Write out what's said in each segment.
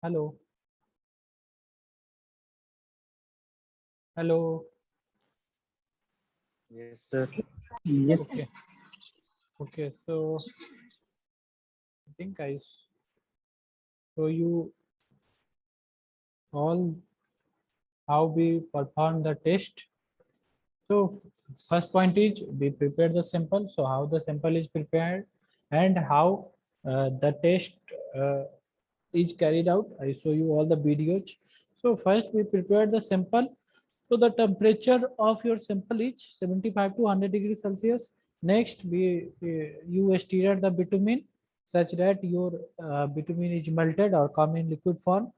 Hello. Hello. Yes, sir. Yes, sir. Okay. Okay. So I think I show you all how we perform the test. So first point is we prepare the sample. So how the sample is prepared and how the test uh, is carried out. I show you all the videos. So first we prepare the sample. So the temperature of your sample is 75 to 100 degrees Celsius. Next, you stir the bitumen such that your bitumen is melted or come in liquid form,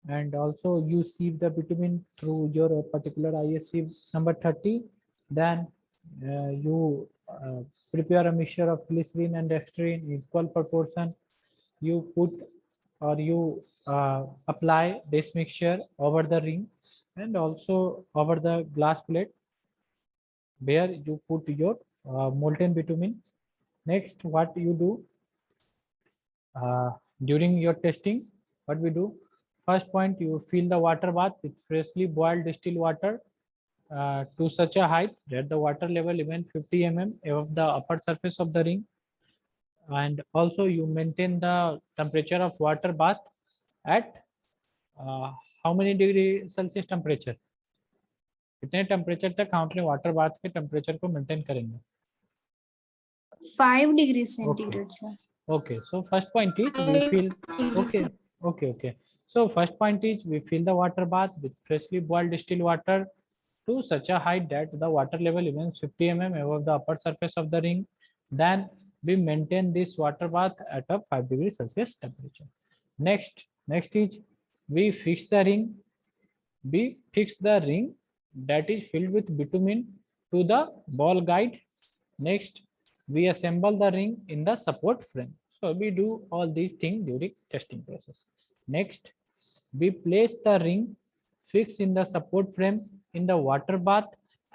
and also you sieve the bitumen through your particular ISC number 30. Then you prepare a mixture of glycerin and dextrin in equal proportion. You put or you apply this mixture over the ring and also over the glass plate where you put your molten bitumen. Next, what you do uh, during your testing, what we do, first point, you fill the water bath with freshly boiled distilled water to such a height that the water level even 50 mm above the upper surface of the ring, and also you maintain the temperature of water bath at uh, how many degree Celsius temperature, कितने temperature तक हम अपने water bath के temperature को maintain करेंगे? 5 degrees centigrade, sir. Okay, so first point is we fill. Okay, okay. So first point is we fill the water bath with freshly boiled distilled water to such a height that the water level remains 50 mm above the upper surface of the ring. Then we maintain this water bath at a 5 degrees Celsius temperature. Next is we fix the ring. We fix the ring that is filled with bitumen to the ball guide. Next, we assemble the ring in the support frame. So we do all these things during testing process. Next, we place the ring fixed in the support frame in the water bath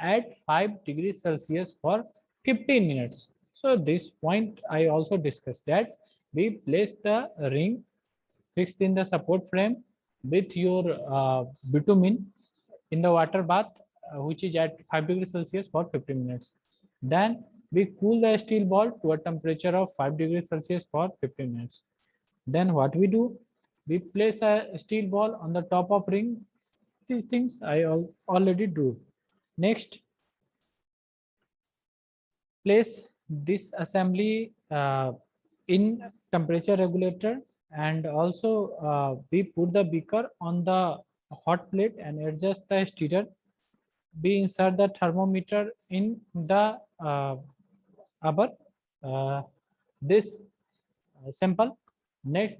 at 5 degrees Celsius for 15 minutes. So this point I also discussed, that we place the ring fixed in the support frame with your bitumen in the water bath, which is at 5 degrees Celsius for 15 minutes. Then we cool the steel ball to a temperature of 5 degrees Celsius for 15 minutes. Then what we do, we place a steel ball on the top of ring. These things I already do. Next, place this assembly in temperature regulator, and also we put the beaker on the hot plate and adjust the stirrer. We insert the thermometer in the our this sample. Next,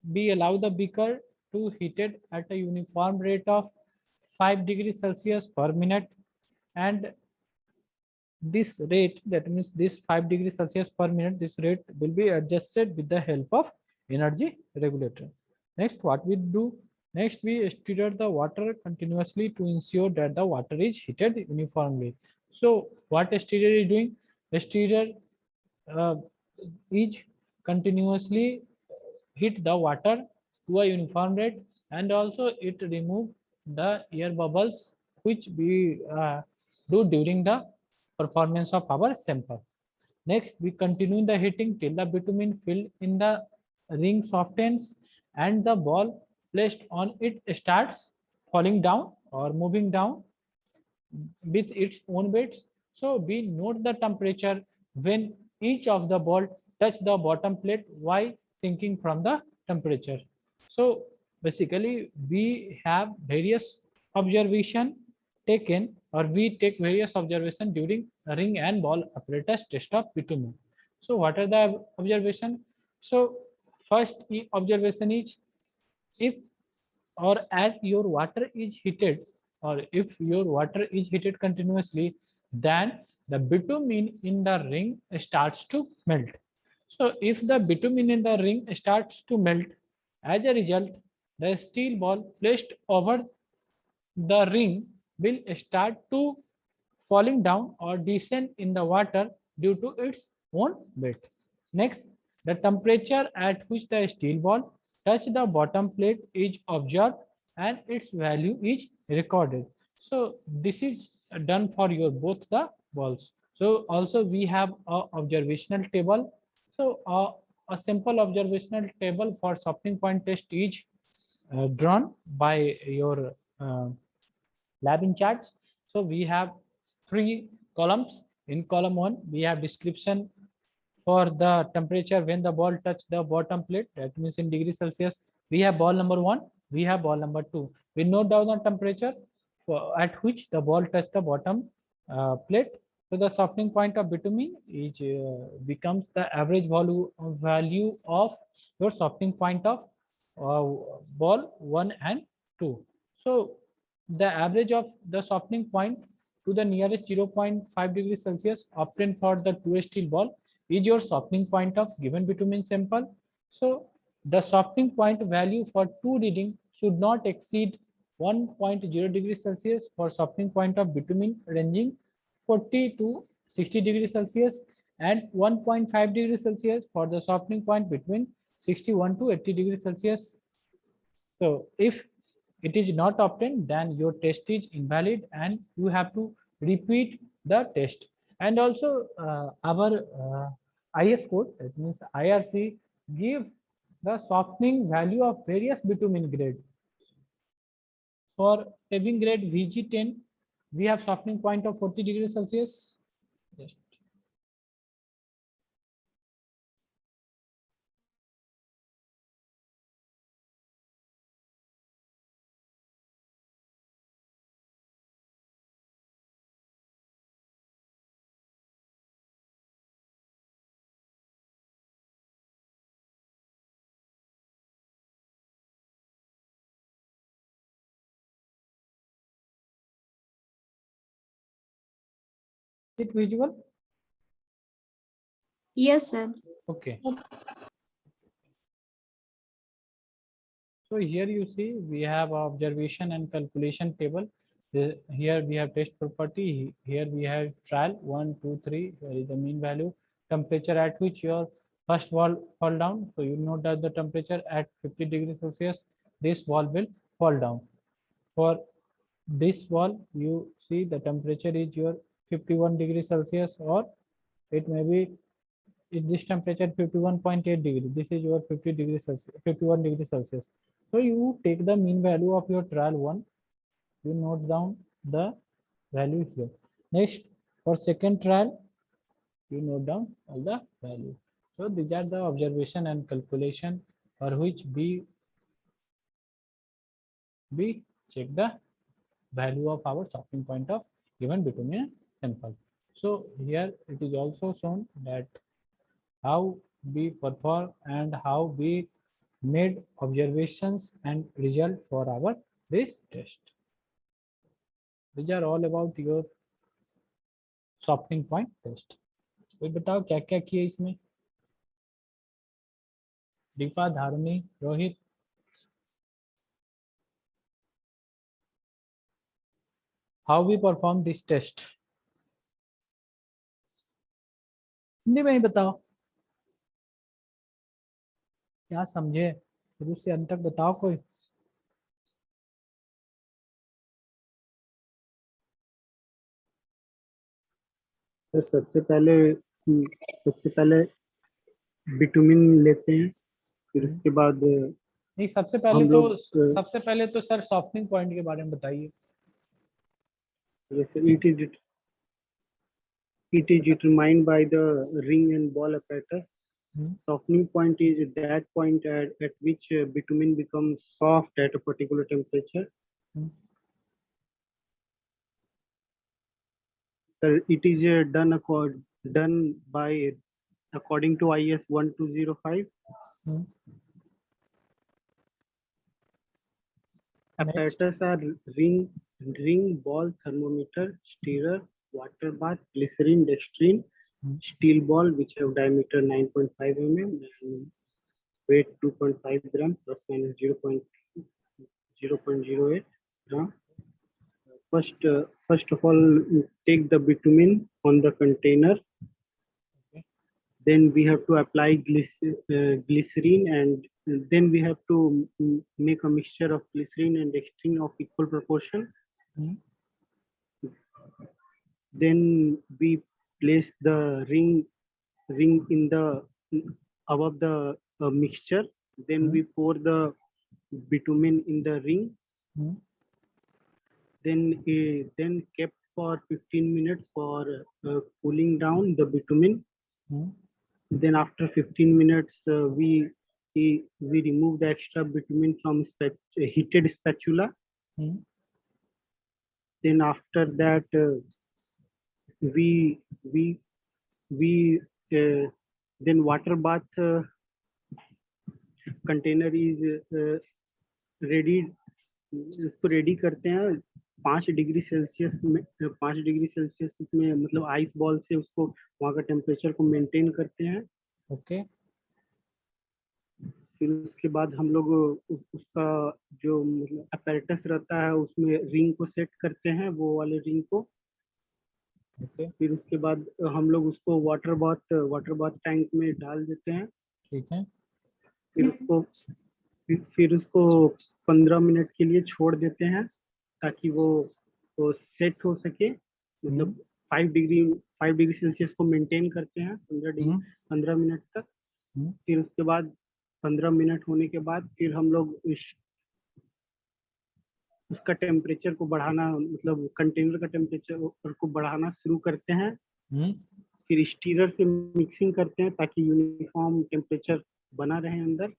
we allow the beaker to heat it at a uniform rate of 5 degrees Celsius per minute, and this rate, that means this 5 degrees Celsius per minute, this rate will be adjusted with the help of energy regulator. Next, what we do, next we stir the water continuously to ensure that the water is heated uniformly. So what a stirrer is doing, a stirrer uh, is continuously heat the water to a uniform rate, and also it remove the air bubbles which we do during the performance of our sample. Next, we continue the heating till the bitumen filled in the ring softens and the ball placed on it starts falling down or moving down with its own weights. So we note the temperature when each of the ball touch the bottom plate while sinking from the temperature. So basically we have various observation taken, or we take various observation during ring and ball apparatus test of bitumen. So what are the observation? So first observation is, if or as your water is heated, or if your water is heated continuously, then the bitumen in the ring starts to melt. So if the bitumen in the ring starts to melt, as a result, the steel ball placed over the ring will start to falling down or descend in the water due to its own weight. Next, the temperature at which the steel ball touch the bottom plate is observed and its value is recorded. So this is done for your both the balls. So also we have a observational table. So a simple observational table for softening point test is drawn by your lab in charge. So we have 3 columns. In column 1, we have description for the temperature when the ball touch the bottom plate, that means in degree Celsius. We have ball number 1, we have ball number 2. We note down the temperature at which the ball touch the bottom plate. So the softening point of bitumen is becomes the average value of your softening point of ball 1 and 2. So the average of the softening point to the nearest 0.5 degrees Celsius obtained for the 2 steel ball is your softening point of given bitumen sample. So the softening point value for 2 reading should not exceed 1.0 degrees Celsius for softening point of bitumen ranging 40 to 60 degrees Celsius and 1.5 degrees Celsius for the softening point between 61 to 80 degrees Celsius. So if it is not obtained, then your test is invalid and you have to repeat the test. And also our IS code, that means IRC, give the softening value of various bitumen grade. For paving grade VG10, we have softening point of 40 degrees Celsius. Just is it visual? Yes, sir. Okay. So here you see we have observation and calculation table. Here we have test property. Here we have trial 1, 2, 3. Here is the mean value. Temperature at which your first wall fall down. So you note that the temperature at 50 degrees Celsius, this wall will fall down. For this wall, you see the temperature is your 51 degrees Celsius, or it may be this temperature 51.8 degree. This is your 50 degrees Celsius, 51 degrees Celsius. So you take the mean value of your trial 1, you note down the value here. Next, for second trial, you note down all the value. So these are the observation and calculation for which we check the value of our softening point of given bitumen sample. So here it is also shown that how we perform and how we made observations and result for our this test. These are all about your softening point test. कोई बताओ क्या क्या किया इसमें? Deepa, धारुनी, Rohit. How we perform this test? Hindi में ही बताओ. क्या समझे? शुरू से अंत तक बताओ कोई. तो सबसे पहले बिटुमिन लेते हैं, फिर उसके बाद नहीं, सबसे पहले तो सर सॉफ्टनिंग पॉइंट के बारे में बताइए. जैसे it is determined by the ring and ball apparatus. Softening point is that point at which bitumen becomes soft at a particular temperature. So it is done by according to IS 1205. Apparatus are ring, ball, thermometer, stirrer, water bath, glycerin, dextrine, steel ball which have diameter 9.5 mm and weight 2.5 gram plus minus 0.08 gram. First of all, take the bitumen on the container. Okay. Then we have to apply glycerin and then we have to make a mixture of glycerin and dextrine of equal proportion. Hmm. Then we place the ring in the above the mixture. Then we pour the bitumen in the ring. Hmm. Then kept for 15 minutes for cooling down the bitumen. Hmm. Then after 15 minutes, we remove the extra bitumen from heated spatula. Hmm. Then after that, we we we then water bath container is ready. इसको ready करते हैं 5 degree Celsius में, 5 degree Celsius में मतलब ice ball से उसको वहाँ का टेम्परेचर को मेंटेन करते हैं. ओके. फिर उसके बाद हम लोग उसका जो मतलब अपैरेटस रहता है उसमें रिंग को सेट करते हैं, वो वाले रिंग को. ओके. फिर उसके बाद हम लोग उसको वाटर बाथ टैंक में डाल देते हैं. ठीक है. फिर उसको 15 मिनट के लिए छोड़ देते हैं ताकि वो सेट हो सके. मतलब 5 डिग्री सेल्सियस को मेंटेन करते हैं 15 मिनट तक. फिर उसके बाद 15 मिनट होने के बाद फिर हम लोग उसका टेम्परेचर को बढ़ाना, मतलब कंटेनर का टेम्परेचर को बढ़ाना शुरू करते हैं. फिर स्टीरर से मिक्सिंग करते हैं ताकि यूनिफॉर्म टेम्परेचर बना रहे अंदर.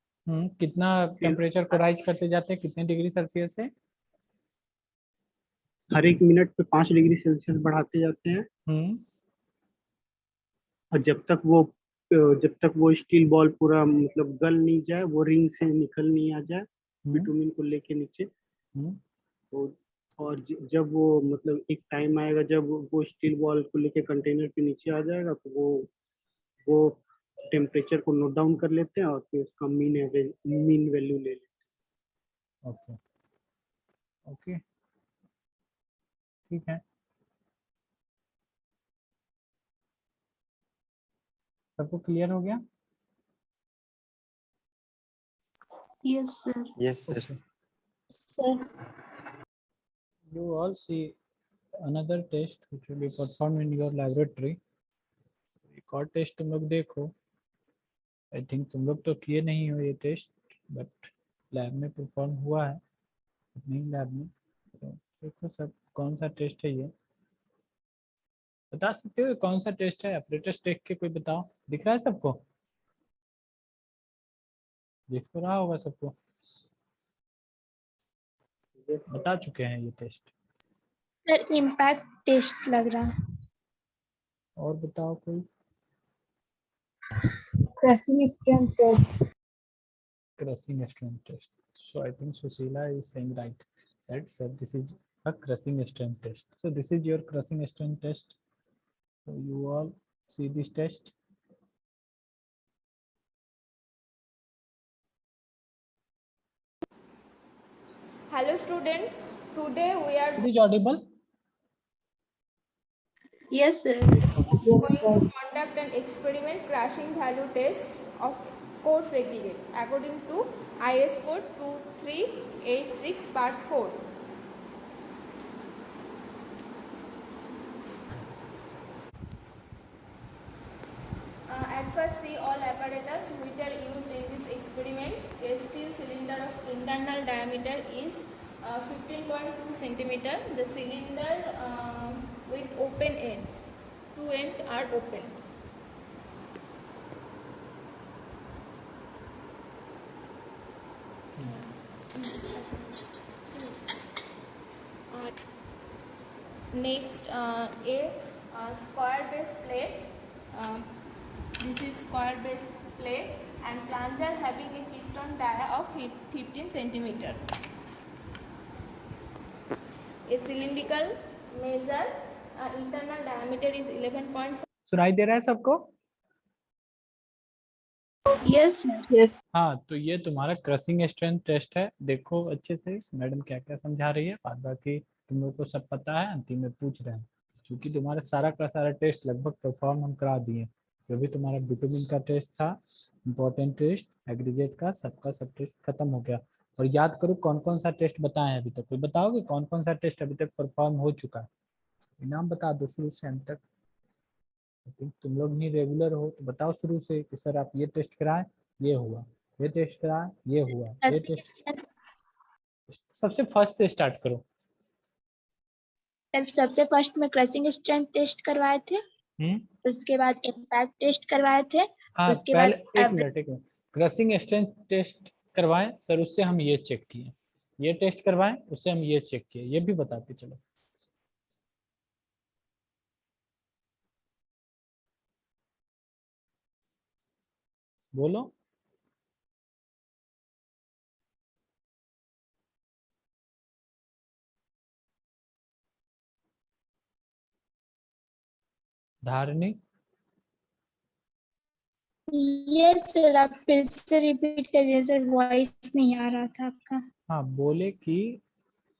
कितना टेम्परेचर को राइज करते जाते हैं, कितने डिग्री सेल्सियस से? हर एक मिनट पे 5 डिग्री सेल्सियस बढ़ाते जाते हैं. और जब तक वो स्टील बॉल पूरा मतलब गल नहीं जाए, वो रिंग से निकल नहीं आ जाए बिटुमिन को लेके नीचे. और जब वो मतलब एक टाइम आएगा जब वो स्टील बॉल को लेके कंटेनर के नीचे आ जाएगा तो वो टेम्परेचर को नोट डाउन कर लेते हैं और फिर उसका मीन वैल्यू ले लेते हैं. ओके. ओके, ठीक है. सबको क्लियर हो गया? Yes, sir. Yes, sir. Sir. You all see another test which will be performed in your laboratory. एक और टेस्ट तुम लोग देखो. आई थिंक तुम लोग तो किए नहीं हो ये टेस्ट, बट लैब में परफॉर्म हुआ है अपनी लैब में. तो देखो सब कौन सा टेस्ट है ये. बता सकते हो कौन सा टेस्ट है? ऑपरेटर्स देख के कोई बताओ. दिख रहा है सबको? दिख तो रहा होगा सबको. बता चुके हैं ये टेस्ट. सर इम्पैक्ट टेस्ट लग रहा है. और बताओ कोई. Crushing strength test. Crushing strength test. So I think Sushila is saying right. That sir, this is a crushing strength test. So this is your crushing strength test. So you all see this test. Hello student, today we are It is audible. Yes, sir. going to conduct an experiment crashing value test of coarse aggregate according to IS code 2386 part 4. At first see all apparatus which are used in this experiment. A steel cylinder of internal diameter is 15.2 centimeter. The cylinder with open ends. Two ends are open. Next, a square base plate. This is square base plate and plunger having a piston dia of 15 centimeter. A cylindrical measure internal diameter is 11.5. सुनाई दे रहा है सबको? Yes, sir. Yes. हाँ, तो ये तुम्हारा crushing strength test है. देखो अच्छे से मैडम क्या क्या समझा रही है. बाद बाकी तुम लोग को सब पता है, अंतिम में पूछ रहे हैं क्योंकि तुम्हारा सारा का सारा टेस्ट लगभग परफॉर्म हम करा दिए. जो भी तुम्हारा बिटुमिन का टेस्ट था, इम्पोर्टेंट टेस्ट, एग्रीगेट का, सबका सब टेस्ट खत्म हो गया। और याद करो कौन कौन सा टेस्ट बताए हैं अभी तक, कोई बताओगे कौन कौन सा टेस्ट अभी तक परफॉर्म हो चुका है? नाम बता दो शुरू से अंत तक। तुम लोग भी रेगुलर हो तो बताओ शुरू से कि सर आप ये टेस्ट कराएं, ये हुआ, ये टेस्ट कराएं, ये हुआ, ये टेस्ट। सबसे फर्स्ट से स्टार्ट करो। सबसे फर्स्ट में क्रशिंग स्ट्रेंथ टेस्ट करवाए थे, उसके बाद इम्पैक्ट टेस्ट करवाए थे, हाँ उसके पहले बाद एक मिनट क्रशिंग स्ट्रेंथ टेस्ट करवाएं सर, उससे हम ये चेक किए, ये टेस्ट करवाएं उससे हम ये चेक किए, ये भी बताते चलो। बोलो। धारणी। ये सर आप फिर से रिपीट करिए सर, वॉइस नहीं आ रहा था आपका। हाँ बोले कि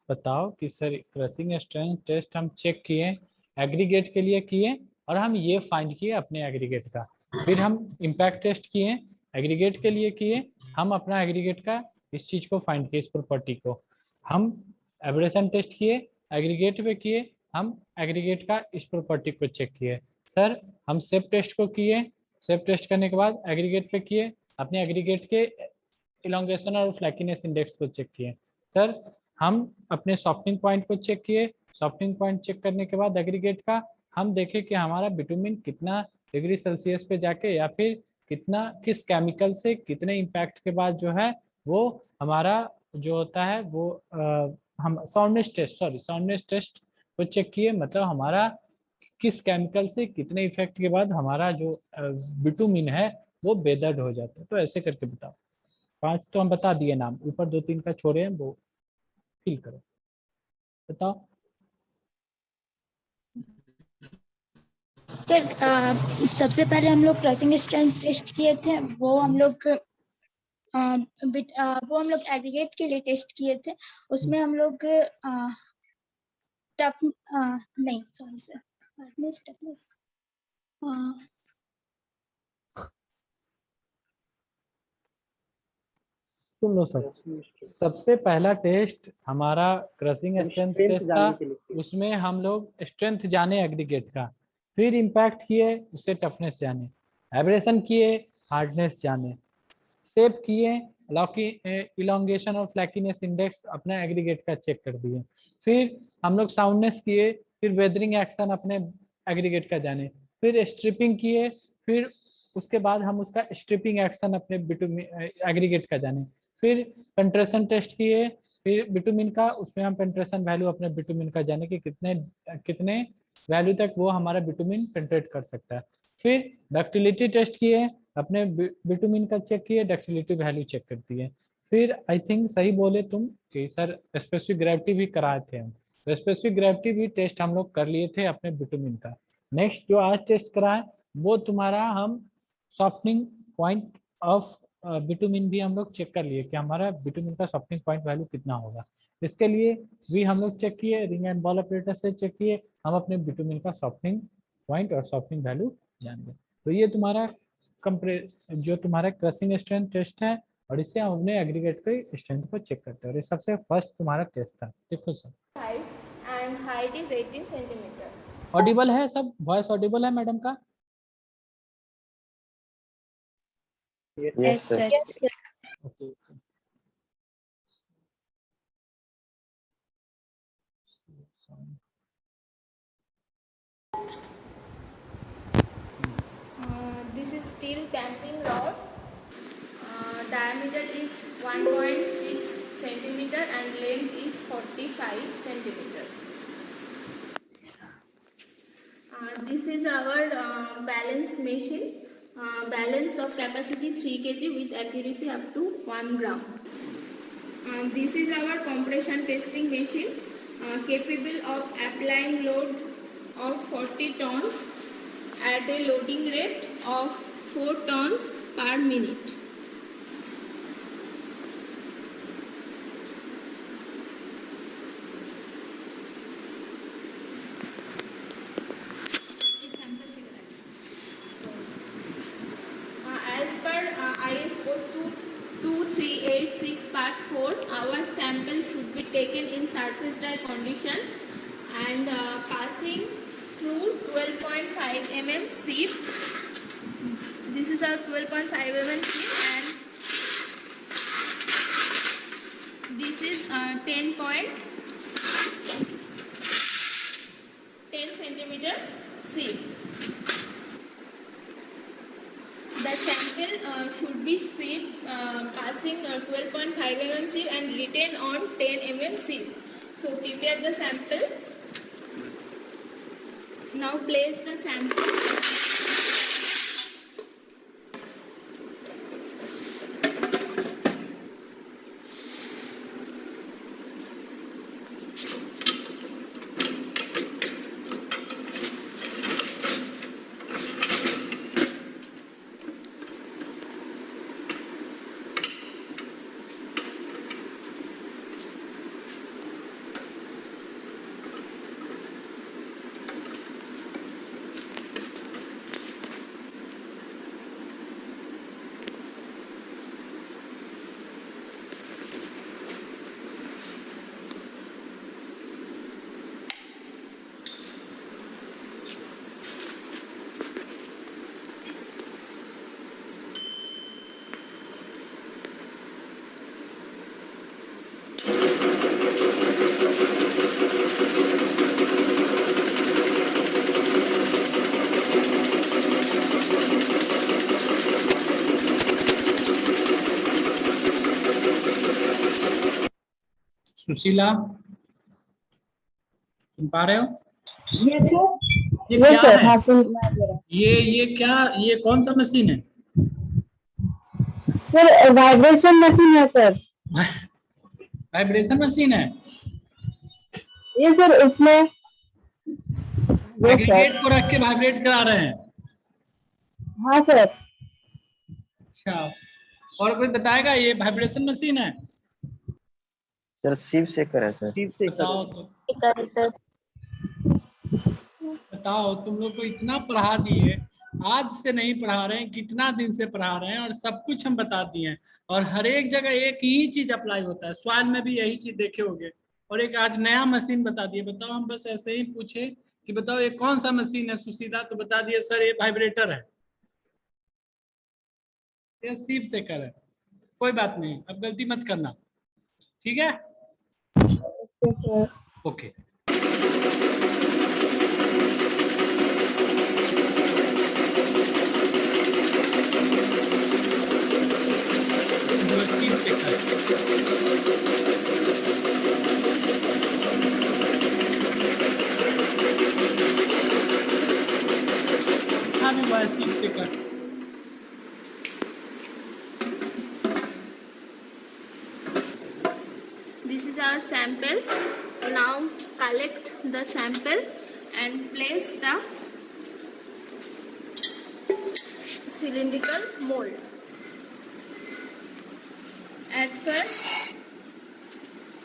बताओ कि सर क्रशिंग स्ट्रेंथ टेस्ट हम चेक किए, एग्रीगेट के लिए किए, और हम ये फाइंड किए अपने एग्रीगेट का। फिर हम इम्पैक्ट टेस्ट किए, एग्रीगेट के लिए किए, हम अपना एग्रीगेट का इस चीज को फाइंड किए, इस प्रॉपर्टी को। हम एब्रेशन टेस्ट किए, एग्रीगेट पे किए, हम एग्रीगेट का इस प्रॉपर्टी को चेक किए। सर हम सेप टेस्ट को किए, सेप टेस्ट करने के बाद एग्रीगेट पे किए, अपने एग्रीगेट के इलोंगेशन और फ्लैकीनेस इंडेक्स को चेक किए। सर हम अपने सॉफ्टनिंग पॉइंट को चेक किए, सॉफ्टनिंग पॉइंट चेक करने के बाद एग्रीगेट का हम देखें कि हमारा बिटुमिन कितना डिग्री सेल्सियस पे जाके या फिर कितना किस केमिकल से कितने इम्पैक्ट के बाद जो है वो हमारा जो होता है वो हम साउंडनेस टेस्ट को चेक किए, मतलब हमारा किस केमिकल से कितने इफेक्ट के बाद हमारा जो बिटुमिन है वो बेदर्ड हो जाता है। तो ऐसे करके बताओ। 5 तो हम बता दिए नाम, ऊपर 2-3 का छोड़े हैं वो फिल करो, बताओ। सर सबसे पहले हम लोग क्रशिंग स्ट्रेंथ टेस्ट किए थे, वो हम लोग एग्रीगेट के लिए टेस्ट किए थे। उसमें हम लोग टफ नहीं सॉरी सर, टफनेस सुन लो सब, सबसे पहला टेस्ट हमारा क्रशिंग स्ट्रेंथ टेस्ट था, उसमें हम लोग स्ट्रेंथ जाने एग्रीगेट का, फिर इम्पैक्ट किए उससे टफनेस जाने, एब्रेशन किए हार्डनेस जाने, सेप किए इलोंगेशन और फ्लैकीनेस इंडेक्स अपना एग्रीगेट का चेक कर दिए, फिर हम लोग साउंडनेस किए, फिर वेदरिंग एक्शन अपने एग्रीगेट का जाने, फिर स्ट्रिपिंग किए, फिर उसके बाद हम उसका स्ट्रिपिंग एक्शन अपने बिटुमिन एग्रीगेट का जाने, फिर पेंट्रेशन टेस्ट किए, फिर बिटुमिन का उसमें हम पेंट्रेशन वैल्यू अपने बिटुमिन का जाने कि कितने कितने वैल्यू तक वो हमारा बिटुमिन पेंट्रेट कर सकता है, फिर डक्टिलिटी टेस्ट किए, अपने बिटुमिन का चेक किए, डक्टिलिटी वैल्यू चेक करती है, फिर आई थिंक सही बोले तुम कि सर स्पेसिफिक ग्रेविटी भी कराए थे हम, तो स्पेसिफिक ग्रेविटी भी टेस्ट हम लोग कर लिए थे अपने बिटुमिन का। नेक्स्ट जो आज टेस्ट कराए वो तुम्हारा हम सॉफ्टनिंग पॉइंट ऑफ बिटुमिन भी हम लोग चेक कर लिए कि हमारा बिटुमिन का सॉफ्टनिंग पॉइंट वैल्यू कितना होगा। इसके लिए भी हम लोग चेक किए, रिंग एंड बॉल ऑपरेटर से चेक किए, हम अपने बिटुमिन का सॉफ्टनिंग पॉइंट और सॉफ्टनिंग वैल्यू जान गए। तो ये तुम्हारा जो तुम्हारा क्रशिंग स्ट्रेंथ टेस्ट है, और इससे हम अपने एग्रीगेट के स्ट्रेंथ को चेक करते हैं, और ये सबसे फर्स्ट तुम्हारा टेस्ट था। देखो sir and height is 18 centimeter. Audible है सब, वॉइस ऑडिबल है मैडम का? Yes sir. Okay This is steel tamping rod. Diameter is 1.6 centimeter and length is 45 centimeter. This is our balance machine. Balance of capacity 3 kg with accuracy up to 1 gram. This is our compression testing machine, capable of applying load of 40 tons at a loading rate of 4 tons per minute. our sample should be taken in surface dry condition and passing through 12.5 mm sieve. This is our 12.5 mm sieve, and this is 10 centimeter sieve. The sample should be sieved passing 12.5 mm sieve and written on 10 mm sieve. So prepare the sample. Now place the sample. Sushila, सुन पा रहे हो? Yes sir. ये yes क्या sir, है? हाँ सुन पा रहा हूँ। ये क्या, ये कौन सा मशीन है? सर वाइब्रेशन मशीन है सर। वाइब्रेशन मशीन है? ये सर उसमें यस एग्रीगेट सर। को रख के वाइब्रेट करा रहे हैं? हाँ सर। अच्छा, और कोई बताएगा ये वाइब्रेशन मशीन है? सर शिव शेखर है सर। शिव से बताओ करो। तो, करें सर। बताओ, तुम लोग को इतना पढ़ा दिए, आज से नहीं पढ़ा रहे हैं, कितना दिन से पढ़ा रहे हैं, और सब कुछ हम बता दिए हैं, और हर एक जगह एक ही चीज अप्लाई होता है। सवाल में भी यही चीज देखे होंगे, और एक आज नया मशीन बता दिए। बताओ, हम बस ऐसे ही पूछे कि बताओ ये कौन सा मशीन है सुशीला, तो बता दिए सर ये वाइब्रेटर है, ये शिव शेखर है। कोई बात नहीं, अब गलती मत करना, ठीक है? Okay sir. Okay. Shiv Shekhar, हाँ भी हुआ है Shiv Shekhar. This is our sample. Now collect the sample and place the cylindrical mold. At first,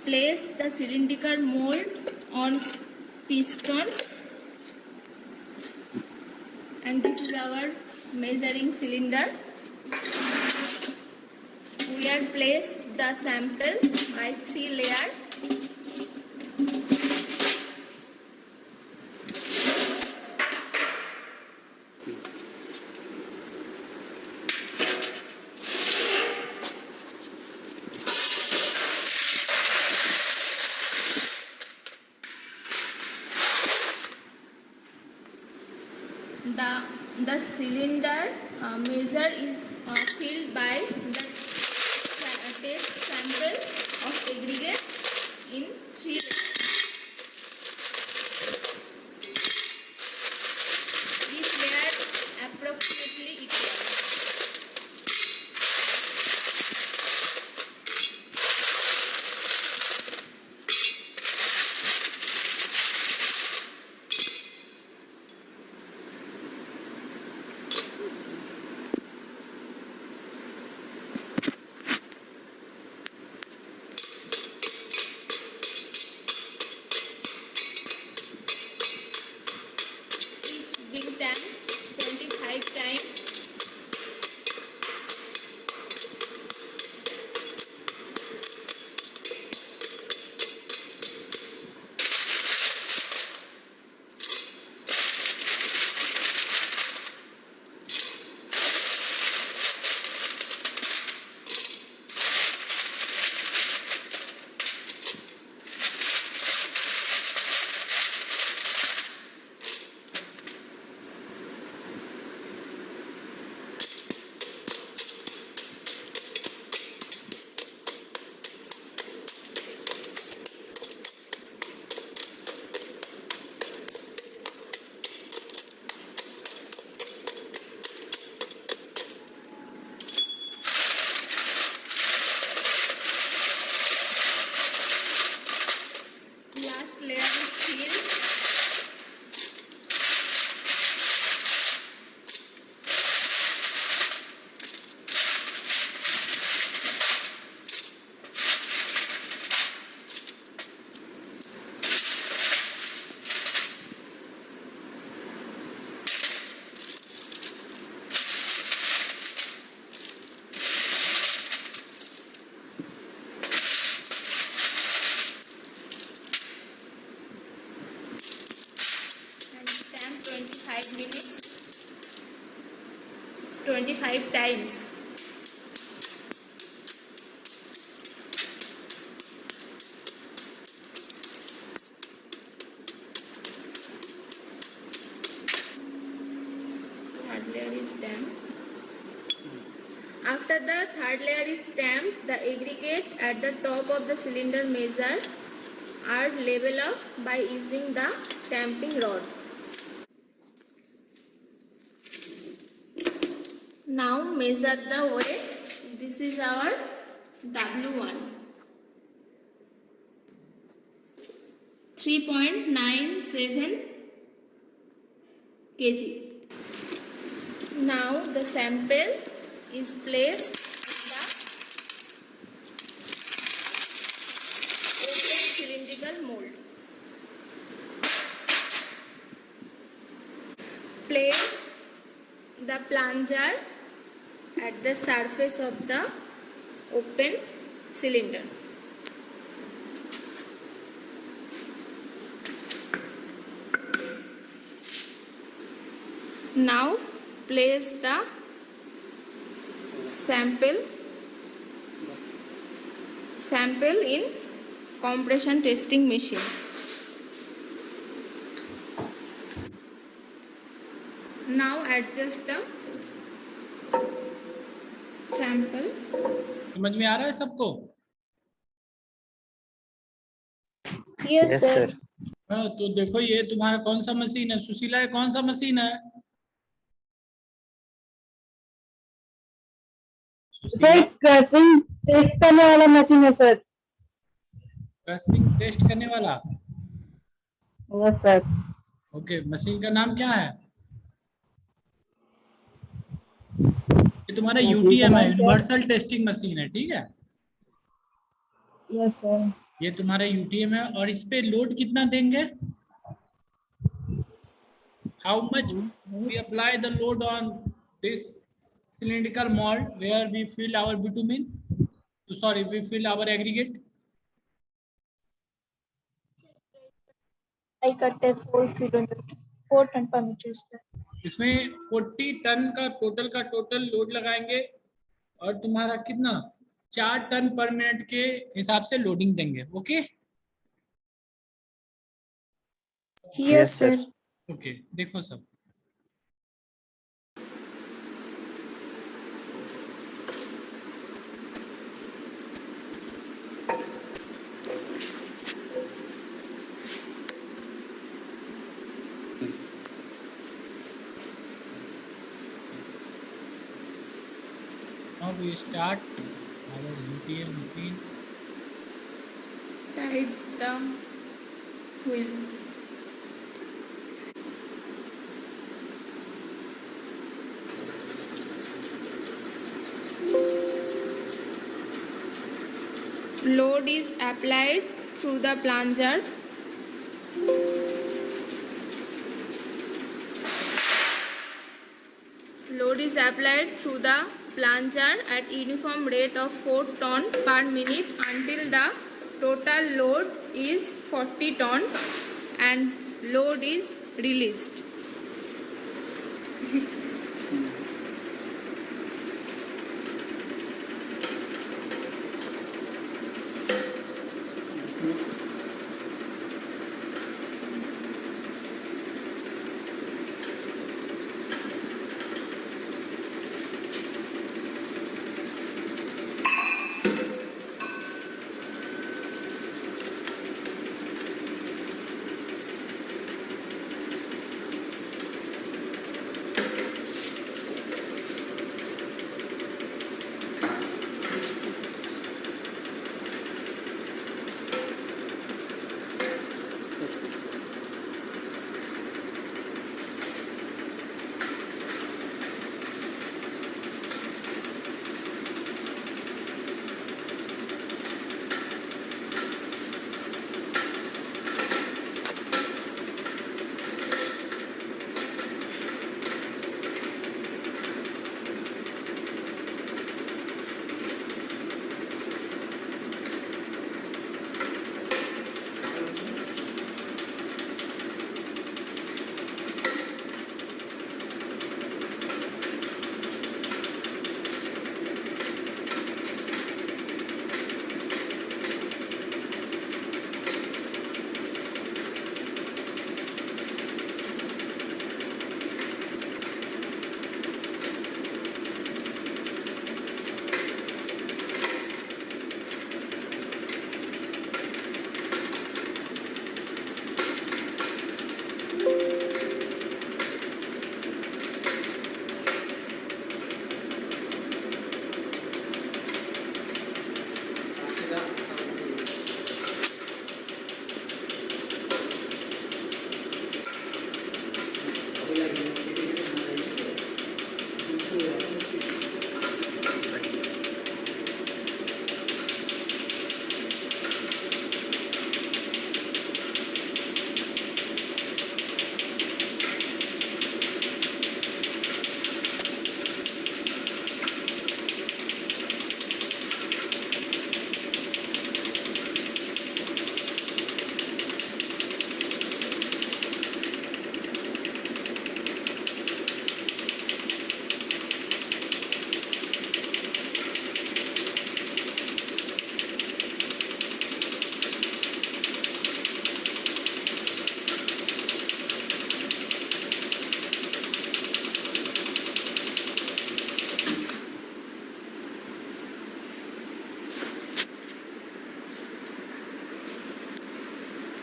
place the cylindrical mold on piston, and this is our measuring cylinder. We have placed the sample by 3 layers. The cylinder measure is filled by the test sample of aggregate in 3 layers. Each layer approximately equal. 25 times. Third layer is damped. After the third layer is damped, the aggregate at the top of the cylinder measure are level off by using the damping rod. Now measure the weight. This is our W1. 3.97 kg. Now the sample is placed in the open cylindrical mold. Place the plunger at the surface of the open cylinder. Now place the sample in compression testing machine. Now adjust the sample. समझ में आ रहा है सबको? Yes, Yes, sir. sir. हाँ, तो देखो ये तुम्हारा कौन सा मशीन है? सुशीला, ये कौन सा मशीन है? सर क्रशिंग टेस्ट करने वाला मशीन है सर। क्रशिंग टेस्ट करने वाला। Yes sir. ओके, मशीन का नाम क्या है? ये तुम्हारा मशीन का यूटीएम है, नाम क्या है? यूनिवर्सल टेस्टिंग मशीन है, ठीक है? Yes sir. ये तुम्हारा यूटीएम है और इस पे लोड कितना देंगे? How much we apply the load on this cylindrical mold where we fill our bitumen, sorry, we fill our aggregate. I करते 4 किलोमीटर 4 टन पर मीटर स्क्वायर। इसमें 40 टन का टोटल लोड लगाएंगे और तुम्हारा कितना 4 टन पर मिनट के हिसाब से लोडिंग देंगे। Okay yes sir. ओके, देखो सब now we start our UTM machine. Tight the wheel. Load is applied through the plunger. Load is applied through the plunger at uniform rate of 4 ton per minute until the total load is 40 ton and load is released.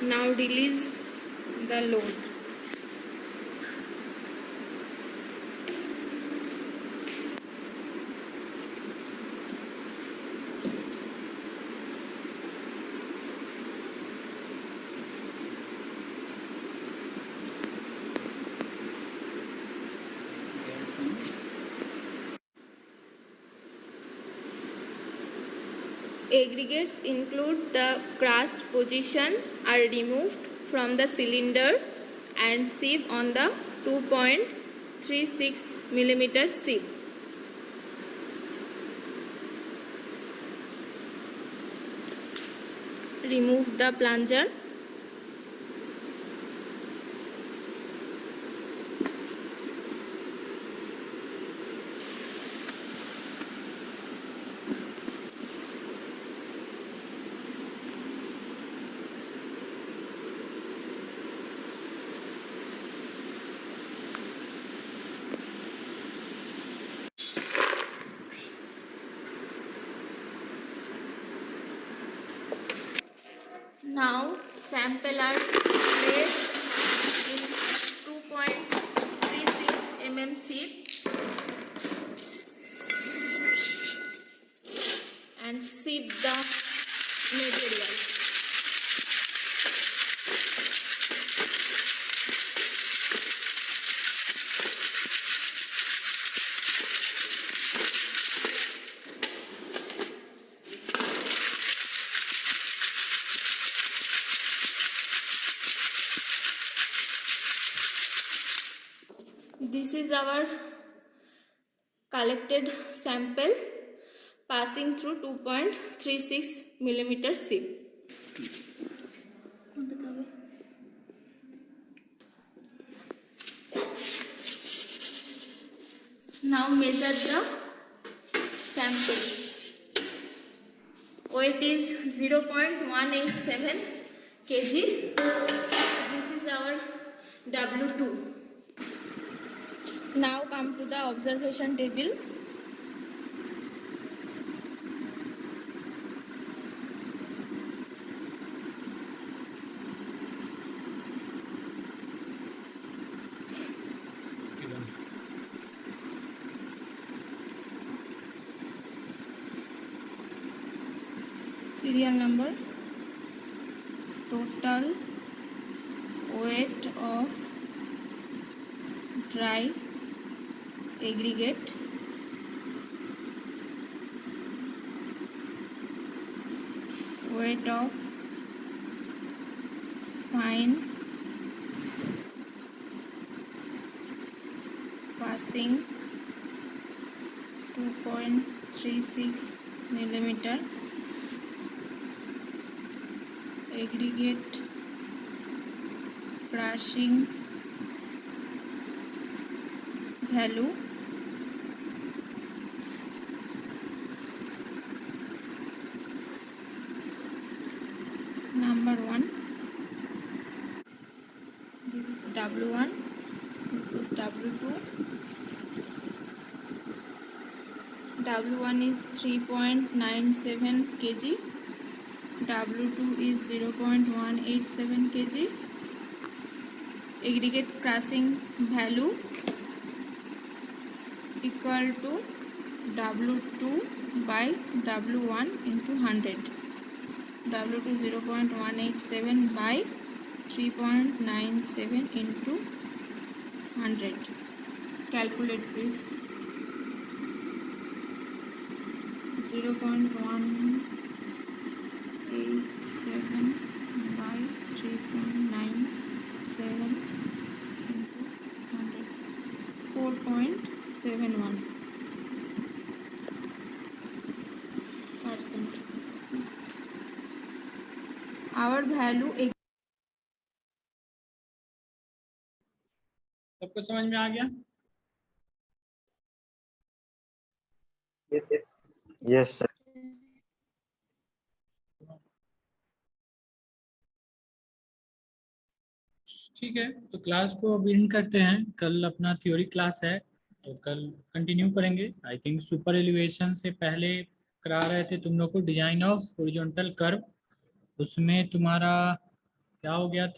Now release the load. Aggregates include the crash position are removed from the cylinder and sieve on the 2.36 mm sieve. Remove the plunger. Now sample are placed in 2.36 mm sieve and sieve the material. This is our collected sample passing through 2.36 mm sieve. Now measure the sample. Weight is 0.187 kg. This is our W2. Now come to the observation table. Serial number, total weight of dry aggregate, weight of fine passing 2.36 millimeter, aggregate crushing value, number 1. This is W1, this is W2. W1 is 3.97 kg, W2 is 0.187 kg. Aggregate crushing value equal to W2 by W1 into 100. W2 0.187 by 3.97 into 100. Calculate this. 0.187 by 3.97 into 100. 4.71%. Our value is सबको समझ में आ गया? Yes, sir. Yes, sir. ठीक है, तो class को अब and करते हैं। कल अपना थ्योरी क्लास है तो कल कंटिन्यू करेंगे। आई थिंक सुपर एलिवेशन से पहले करा रहे थे तुम लोग को डिजाइन ऑफ हॉरिजॉन्टल कर्व, उसमें तुम्हारा क्या हो गया था?